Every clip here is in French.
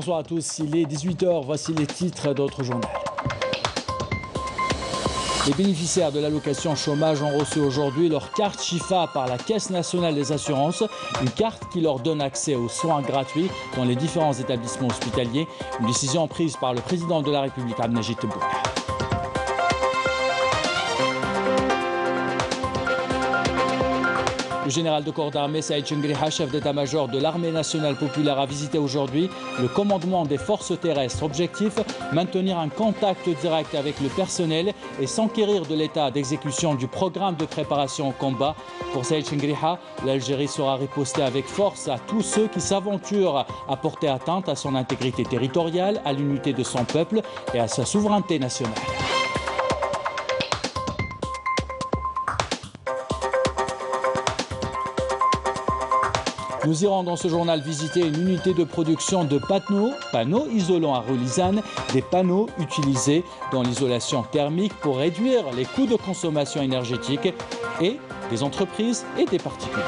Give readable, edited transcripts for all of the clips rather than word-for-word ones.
Bonsoir à tous, il est 18h, voici les titres d'autres journaux. Les bénéficiaires de l'allocation chômage ont reçu aujourd'hui leur carte Chifa par la Caisse nationale des assurances, une carte qui leur donne accès aux soins gratuits dans les différents établissements hospitaliers, une décision prise par le président de la République, Abdelmajid Tebboune. Le général de corps d'armée Saïd Chengriha, chef d'état-major de l'armée nationale populaire, a visité aujourd'hui le commandement des forces terrestres. Objectif, maintenir un contact direct avec le personnel et s'enquérir de l'état d'exécution du programme de préparation au combat. Pour Saïd Chengriha, l'Algérie saura riposter avec force à tous ceux qui s'aventurent à porter atteinte à son intégrité territoriale, à l'unité de son peuple et à sa souveraineté nationale. Nous irons dans ce journal visiter une unité de production de panneaux isolants à Relizane, des panneaux utilisés dans l'isolation thermique pour réduire les coûts de consommation énergétique et des entreprises et des particuliers.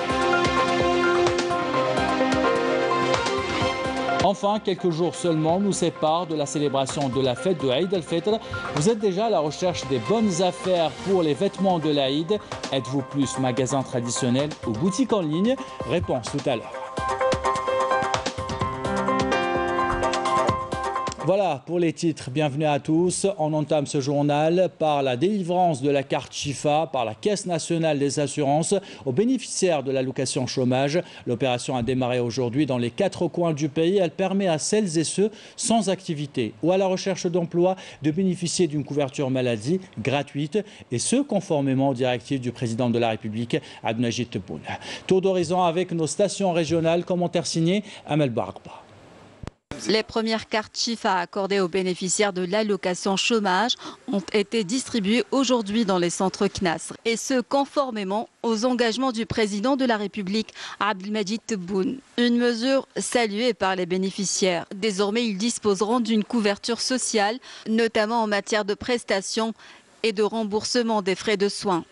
Enfin, quelques jours seulement nous séparent de la célébration de la fête de Eid al-Fitr. Vous êtes déjà à la recherche des bonnes affaires pour les vêtements de l'Aïd. Êtes-vous plus magasin traditionnel ou boutique en ligne? Réponse tout à l'heure. Voilà pour les titres, bienvenue à tous. On entame ce journal par la délivrance de la carte Chifa par la Caisse nationale des assurances aux bénéficiaires de l'allocation chômage. L'opération a démarré aujourd'hui dans les 4 coins du pays. Elle permet à celles et ceux sans activité ou à la recherche d'emploi de bénéficier d'une couverture maladie gratuite et ce conformément aux directives du président de la République, Abdelmajid Tebboune. Tour d'horizon avec nos stations régionales, commentaire signé Amel Barba. Les premières cartes Chifa accordées aux bénéficiaires de l'allocation chômage ont été distribuées aujourd'hui dans les centres CNAS. Et ce, conformément aux engagements du président de la République, Abdelmajid Tebboune. Une mesure saluée par les bénéficiaires. Désormais, ils disposeront d'une couverture sociale, notamment en matière de prestations et de remboursement des frais de soins.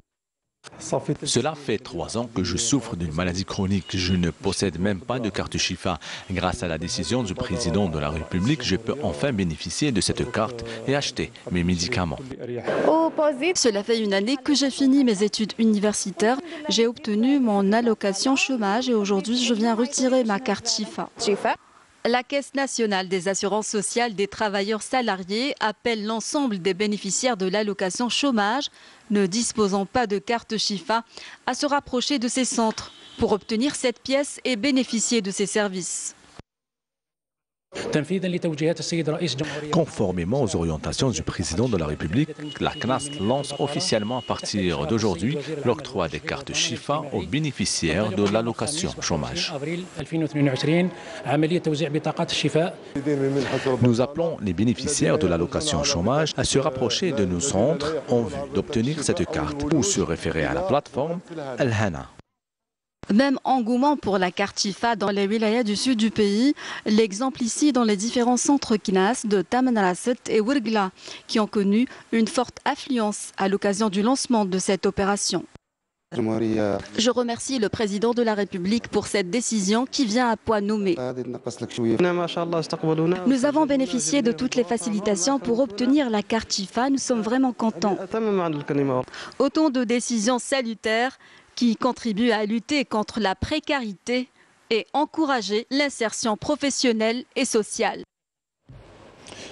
Cela fait 3 ans que je souffre d'une maladie chronique. Je ne possède même pas de carte Chifa. Grâce à la décision du président de la République, je peux enfin bénéficier de cette carte et acheter mes médicaments. Cela fait une année que j'ai fini mes études universitaires. J'ai obtenu mon allocation chômage et aujourd'hui je viens retirer ma carte Chifa. La Caisse nationale des assurances sociales des travailleurs salariés appelle l'ensemble des bénéficiaires de l'allocation chômage ne disposant pas de carte Chifa à se rapprocher de ces centres pour obtenir cette pièce et bénéficier de ces services. Conformément aux orientations du président de la République, la CNAS lance officiellement à partir d'aujourd'hui l'octroi des cartes Chifa aux bénéficiaires de l'allocation chômage. Nous appelons les bénéficiaires de l'allocation chômage à se rapprocher de nos centres en vue d'obtenir cette carte ou se référer à la plateforme Al-Hana. Même engouement pour la carte Chifa dans les wilayas du sud du pays. L'exemple ici dans les différents centres CNAS de Tamanrasset et Wirgla qui ont connu une forte affluence à l'occasion du lancement de cette opération. Je remercie le président de la République pour cette décision qui vient à point nommé. Nous avons bénéficié de toutes les facilitations pour obtenir la carte Chifa. Nous sommes vraiment contents. Autant de décisions salutaires qui contribue à lutter contre la précarité et encourager l'insertion professionnelle et sociale.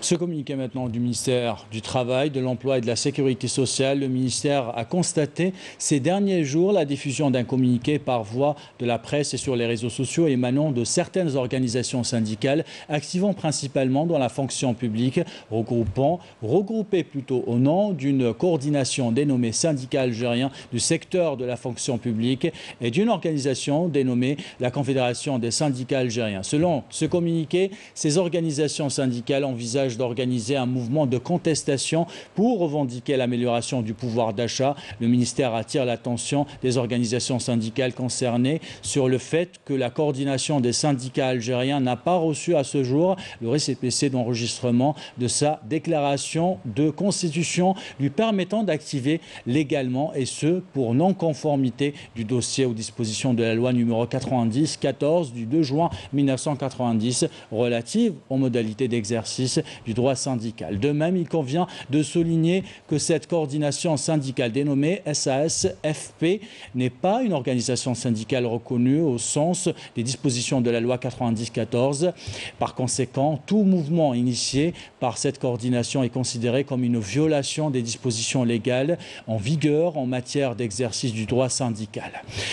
Ce communiqué maintenant du ministère du Travail, de l'Emploi et de la Sécurité sociale, le ministère a constaté ces derniers jours la diffusion d'un communiqué par voie de la presse et sur les réseaux sociaux émanant de certaines organisations syndicales activant principalement dans la fonction publique, regroupées plutôt au nom d'une coordination dénommée Syndicat algérien du secteur de la fonction publique et d'une organisation dénommée la Confédération des syndicats algériens. Selon ce communiqué, ces organisations syndicales envisagent envisage d'organiser un mouvement de contestation pour revendiquer l'amélioration du pouvoir d'achat. Le ministère attire l'attention des organisations syndicales concernées sur le fait que la coordination des syndicats algériens n'a pas reçu à ce jour le récépissé d'enregistrement de sa déclaration de constitution lui permettant d'activer légalement, et ce pour non-conformité du dossier aux dispositions de la loi numéro 90-14 du 2 juin 1990 relative aux modalités d'exercice du droit syndical. De même, il convient de souligner que cette coordination syndicale dénommée SAS-FP n'est pas une organisation syndicale reconnue au sens des dispositions de la loi 90-14. Par conséquent, tout mouvement initié par cette coordination est considéré comme une violation des dispositions légales en vigueur en matière d'exercice du droit syndical.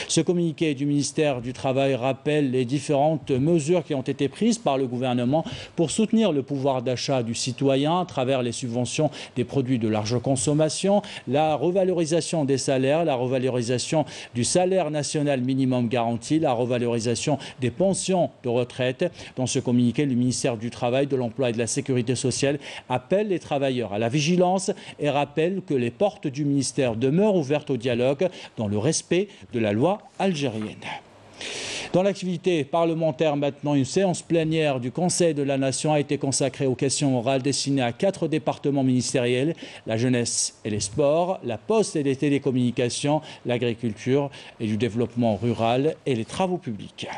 Ce communiqué du ministère du Travail rappelle les différentes mesures qui ont été prises par le gouvernement pour soutenir le pouvoir d'achat du citoyen à travers les subventions des produits de large consommation, la revalorisation des salaires, la revalorisation du salaire national minimum garanti, la revalorisation des pensions de retraite. Dans ce communiqué, le ministère du Travail, de l'Emploi et de la Sécurité sociale appelle les travailleurs à la vigilance et rappelle que les portes du ministère demeurent ouvertes au dialogue dans le respect de la loi algérienne. Dans l'activité parlementaire maintenant, une séance plénière du Conseil de la Nation a été consacrée aux questions orales destinées à 4 départements ministériels, la jeunesse et les sports, la poste et les télécommunications, l'agriculture et du développement rural et les travaux publics.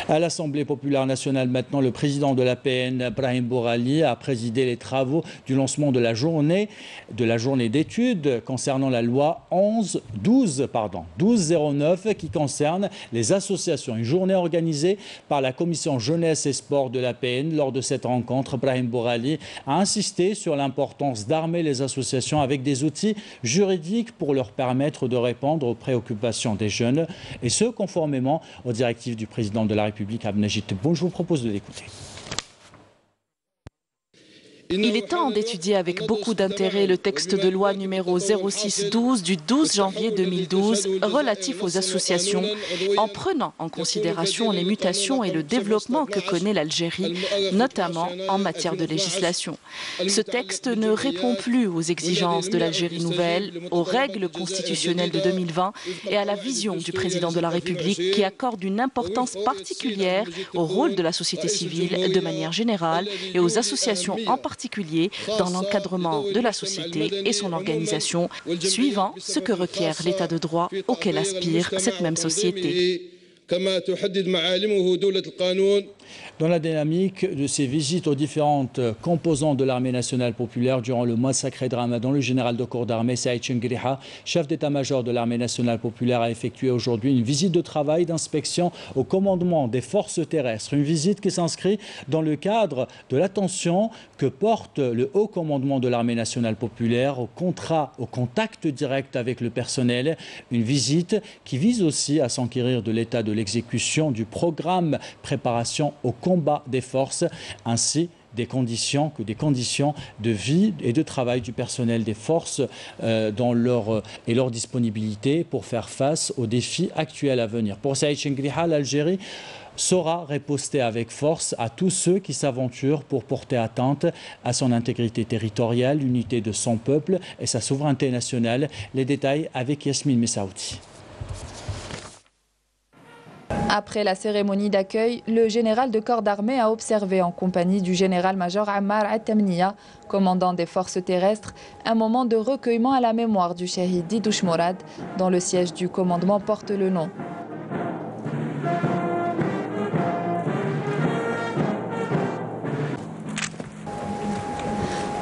À l'Assemblée populaire nationale, maintenant, le président de l'APN, Brahim Bourali, a présidé les travaux du lancement de la journée d'études concernant la loi 1209 qui concerne les associations. Une journée organisée par la commission jeunesse et sport de l'APN. Lors de cette rencontre, Brahim Bourali a insisté sur l'importance d'armer les associations avec des outils juridiques pour leur permettre de répondre aux préoccupations des jeunes, et ce, conformément aux directives du président de la République, Abdelmajid Tebboune. Je vous propose de l'écouter. Il est temps d'étudier avec beaucoup d'intérêt le texte de loi numéro 0612 du 12 janvier 2012 relatif aux associations, en prenant en considération les mutations et le développement que connaît l'Algérie, notamment en matière de législation. Ce texte ne répond plus aux exigences de l'Algérie nouvelle, aux règles constitutionnelles de 2020 et à la vision du président de la République qui accorde une importance particulière au rôle de la société civile de manière générale et aux associations en particulier dans l'encadrement de la société et son organisation, suivant ce que requiert l'état de droit auquel aspire cette même société. Dans la dynamique de ses visites aux différentes composantes de l'armée nationale populaire durant le mois sacré de Ramadan, le général de corps d'armée Saïd Chengriha, chef d'état-major de l'armée nationale populaire, a effectué aujourd'hui une visite de travail d'inspection au commandement des forces terrestres. Une visite qui s'inscrit dans le cadre de l'attention que porte le haut commandement de l'armée nationale populaire au contact direct avec le personnel. Une visite qui vise aussi à s'enquérir de l'état de l'exécution du programme préparation au combat des forces, ainsi des conditions de vie et de travail du personnel des forces dans leur disponibilité pour faire face aux défis actuels à venir. Pour Saïd Chengriha, l'Algérie saura riposter avec force à tous ceux qui s'aventurent pour porter atteinte à son intégrité territoriale, l'unité de son peuple et sa souveraineté nationale. Les détails avec Yasmine Messaouti. Après la cérémonie d'accueil, le général de corps d'armée a observé en compagnie du général-major Ammar Atamnia, commandant des forces terrestres, un moment de recueillement à la mémoire du shahid Didouche Morad, dont le siège du commandement porte le nom.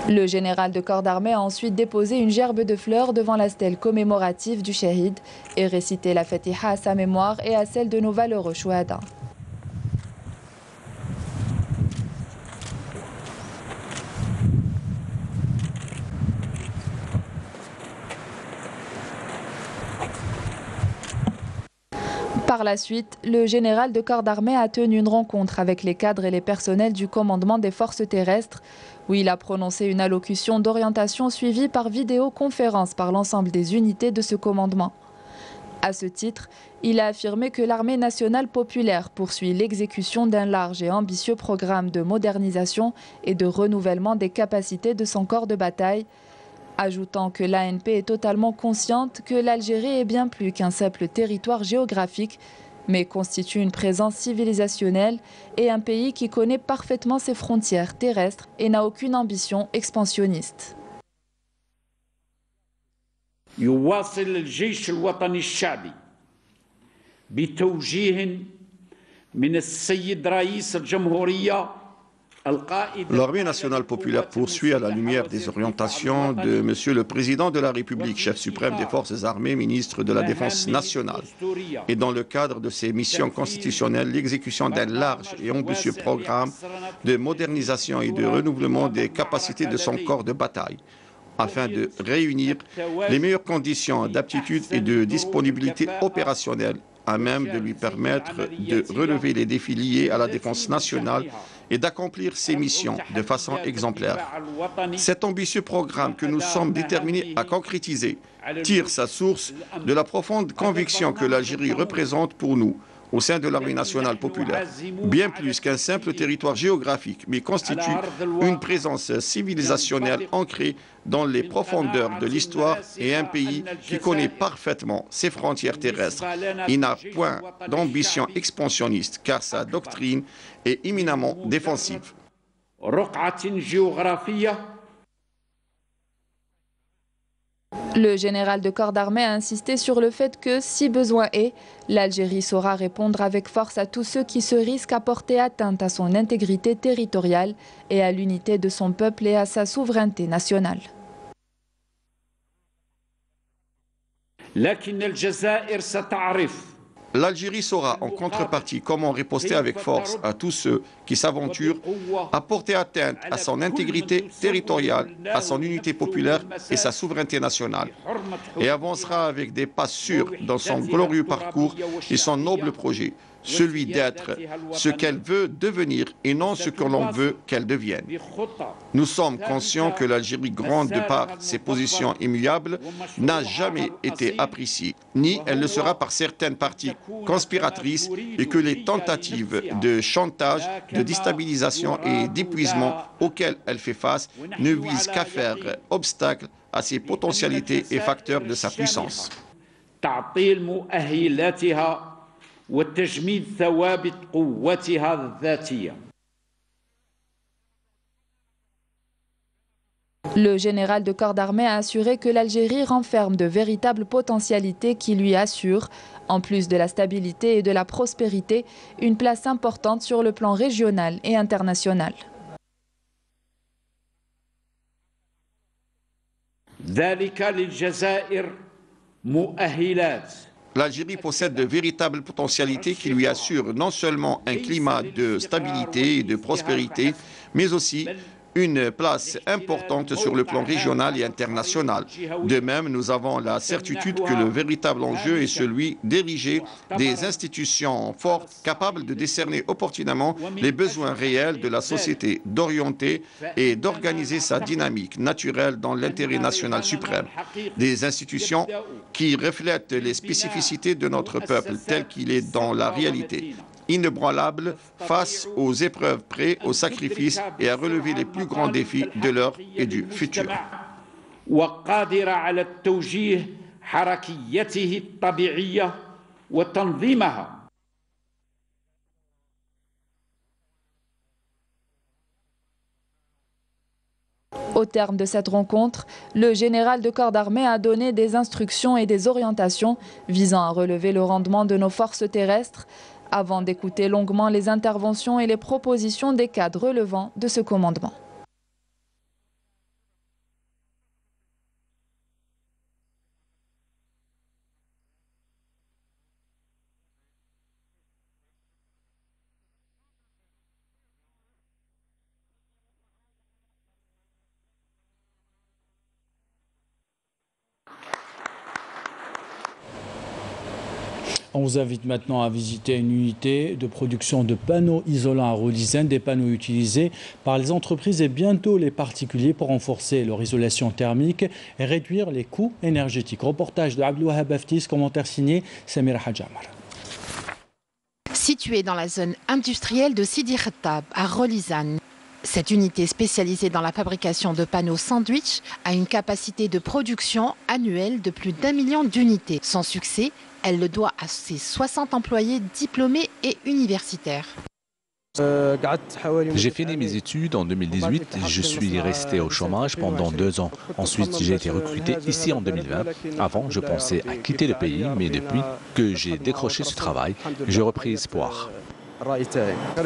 Le général de corps d'armée a ensuite déposé une gerbe de fleurs devant la stèle commémorative du shahid et récité la Fatiha à sa mémoire et à celle de nos valeureux chouhada. Par la suite, le général de corps d'armée a tenu une rencontre avec les cadres et les personnels du commandement des forces terrestres, où il a prononcé une allocution d'orientation suivie par vidéoconférence par l'ensemble des unités de ce commandement. À ce titre, il a affirmé que l'armée nationale populaire poursuit l'exécution d'un large et ambitieux programme de modernisation et de renouvellement des capacités de son corps de bataille, ajoutant que l'ANP est totalement consciente que l'Algérie est bien plus qu'un simple territoire géographique, mais constitue une présence civilisationnelle et un pays qui connaît parfaitement ses frontières terrestres et n'a aucune ambition expansionniste. يواصل الجيش الوطني الشعبي بتوجيه من السيد رئيس الجمهورية. L'armée nationale populaire poursuit à la lumière des orientations de Monsieur le Président de la République, chef suprême des forces armées, ministre de la Défense nationale, et dans le cadre de ses missions constitutionnelles, l'exécution d'un large et ambitieux programme de modernisation et de renouvellement des capacités de son corps de bataille, afin de réunir les meilleures conditions d'aptitude et de disponibilité opérationnelle à même de lui permettre de relever les défis liés à la défense nationale et d'accomplir ses missions de façon exemplaire. Cet ambitieux programme que nous sommes déterminés à concrétiser tire sa source de la profonde conviction que l'Algérie représente pour nous au sein de l'armée nationale populaire, bien plus qu'un simple territoire géographique, mais constitue une présence civilisationnelle ancrée dans les profondeurs de l'histoire et un pays qui connaît parfaitement ses frontières terrestres. Il n'a point d'ambition expansionniste, car sa doctrine est éminemment défensive. Le général de corps d'armée a insisté sur le fait que, si besoin est, l'Algérie saura répondre avec force à tous ceux qui se risquent à porter atteinte à son intégrité territoriale et à l'unité de son peuple et à sa souveraineté nationale. L'Algérie saura en contrepartie comment riposter avec force à tous ceux qui s'aventurent à porter atteinte à son intégrité territoriale, à son unité populaire et sa souveraineté nationale, et avancera avec des pas sûrs dans son glorieux parcours et son noble projet, celui d'être ce qu'elle veut devenir et non ce que l'on veut qu'elle devienne. Nous sommes conscients que l'Algérie, grande de par ses positions immuables, n'a jamais été appréciée, ni elle ne sera par certaines parties conspiratrices, et que les tentatives de chantage, de déstabilisation et d'épuisement auxquelles elle fait face ne visent qu'à faire obstacle à ses potentialités et facteurs de sa puissance. وتجميد ثوابت قوتها الذاتية. Le général de corps d'armée a assuré que l'Algérie renferme de véritables potentialités qui lui assurent, en plus de la stabilité et de la prospérité, une place importante sur le plan régional et international. ذلك للجزائر مؤهلات. L'Algérie possède de véritables potentialités qui lui assurent non seulement un climat de stabilité et de prospérité, mais aussi une place importante sur le plan régional et international. De même, nous avons la certitude que le véritable enjeu est celui d'ériger des institutions fortes capables de décerner opportunément les besoins réels de la société, d'orienter et d'organiser sa dynamique naturelle dans l'intérêt national suprême. Des institutions qui reflètent les spécificités de notre peuple tel qu'il est dans la réalité, inébranlable face aux épreuves, prêts au sacrifice et à relever les plus grands défis de l'heure et du futur. Au terme de cette rencontre, le général de corps d'armée a donné des instructions et des orientations visant à relever le rendement de nos forces terrestres, avant d'écouter longuement les interventions et les propositions des cadres relevant de ce commandement. On vous invite maintenant à visiter une unité de production de panneaux isolants à Rolisène, des panneaux utilisés par les entreprises et bientôt les particuliers pour renforcer leur isolation thermique et réduire les coûts énergétiques. Reportage de Abdelwahab Aftis, commentaire signé Samira Hadjamar. Située dans la zone industrielle de Sidi Khattab, à Rolisène, cette unité spécialisée dans la fabrication de panneaux sandwich a une capacité de production annuelle de plus d'1 million d'unités. Son succès, elle le doit à ses 60 employés diplômés et universitaires. J'ai fini mes études en 2018. Je suis resté au chômage pendant 2 ans. Ensuite, j'ai été recruté ici en 2020. Avant, je pensais à quitter le pays, mais depuis que j'ai décroché ce travail, j'ai repris espoir.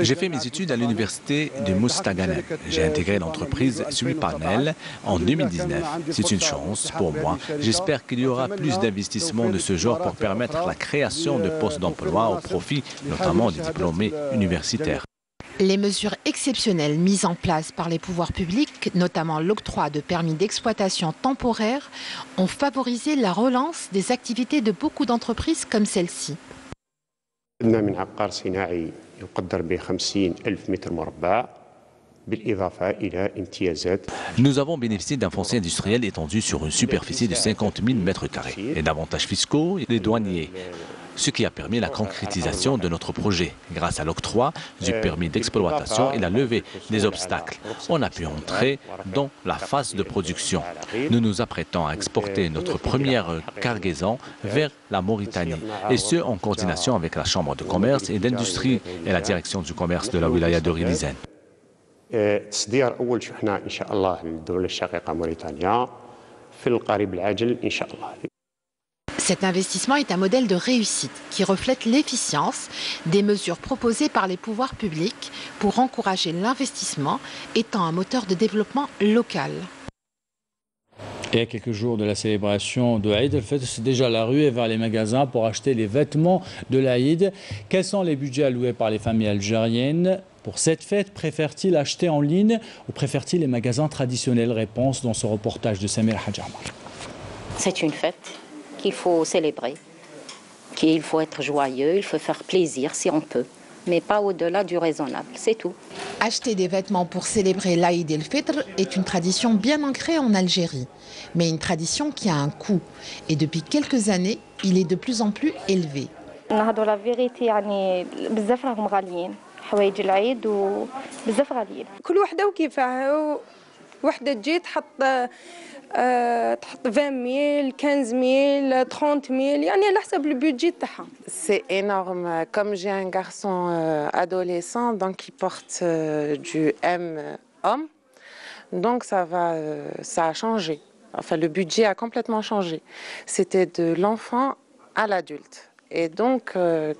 J'ai fait mes études à l'université de Mostaganem. J'ai intégré l'entreprise Suipanel en 2019. C'est une chance pour moi. J'espère qu'il y aura plus d'investissements de ce genre pour permettre la création de postes d'emploi au profit notamment des diplômés universitaires. Les mesures exceptionnelles mises en place par les pouvoirs publics, notamment l'octroi de permis d'exploitation temporaire, ont favorisé la relance des activités de beaucoup d'entreprises comme celle-ci. Nous avons bénéficié d'un foncier industriel étendu sur une superficie de 50 000 mètres carrés et d'avantages fiscaux et douaniers, ce qui a permis la concrétisation de notre projet. Grâce à l'octroi du permis d'exploitation et la levée des obstacles, on a pu entrer dans la phase de production. Nous nous apprêtons à exporter notre première cargaison vers la Mauritanie, et ce en coordination avec la Chambre de commerce et d'industrie et la direction du commerce de la wilaya de Rolisène. Cet investissement est un modèle de réussite qui reflète l'efficience des mesures proposées par les pouvoirs publics pour encourager l'investissement, étant un moteur de développement local. Et à quelques jours de la célébration de l'Aïd, c'est déjà la ruée vers les magasins pour acheter les vêtements de l'Aïd. Quels sont les budgets alloués par les familles algériennes pour cette fête? Préfèrent-ils acheter en ligne ou préfèrent-ils les magasins traditionnels? Réponse dans ce reportage de Samira Hadjamar. C'est une fête qu'il faut célébrer, qu'il faut être joyeux, il faut faire plaisir si on peut, mais pas au-delà du raisonnable, c'est tout. Acheter des vêtements pour célébrer l'Aïd el-Fitr est une tradition bien ancrée en Algérie, mais une tradition qui a un coût. Et depuis quelques années, il est de plus en plus élevé. La vérité, بزاف راهم غاليين حوايج العيد وبزاف غاليين. كل وحده وكيفاه وحده تجي تحط 20 000, 15 000, 30 000, يعني على حسب le budget تاعها. C'est énorme. Comme j'ai un garçon adolescent, donc il porte du M homme, donc ça a changé. Enfin, le budget a complètement changé. C'était de l'enfant à l'adulte. Et donc,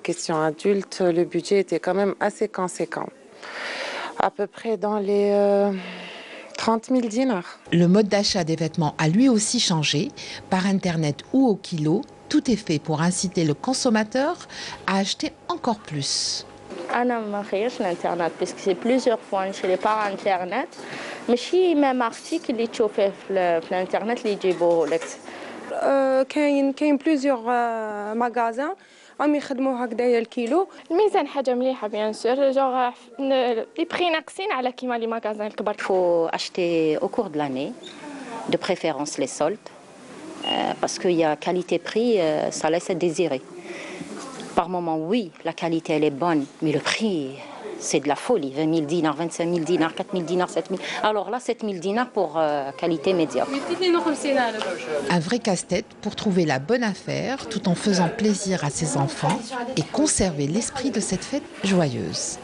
question adulte, le budget était quand même assez conséquent. À peu près dans les 30 000 dinars. Le mode d'achat des vêtements a lui aussi changé. Par Internet ou au kilo, tout est fait pour inciter le consommateur à acheter encore plus. أنا ما نخيرش الانترنت باسكو سي بليزيور فوا نشري باغ انترنت ماشي ميم ارتيكل اللي تشوفيه في الانترنت اللي يجيبوه لك. كاين بليزيور ماغازان راهم يخدموا هكذايا الكيلو. الميزان حاجه مليحه بيان سور جوغ لي بري ناقصين على كيما لي ماغازان الكبار. faut acheter au cours de l'année, de préférence les soldes, parce qu'il y a qualité-prix, ça laisse à désirer. Par moment, oui, la qualité elle est bonne, mais le prix, c'est de la folie. 20 000 dinars, 25 000 dinars, 4 000 dinars, 7 000. Alors là, 7 000 dinars pour qualité médiocre. Un vrai casse-tête pour trouver la bonne affaire tout en faisant plaisir à ses enfants et conserver l'esprit de cette fête joyeuse.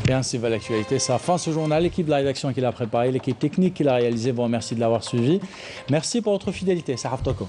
Et ainsi va l'actualité. Ça fin ce journal. L'équipe de la rédaction qui l'a préparé, l'équipe technique qui l'a réalisé vous remercie de l'avoir suivi. Merci pour votre fidélité. Saraf Toko.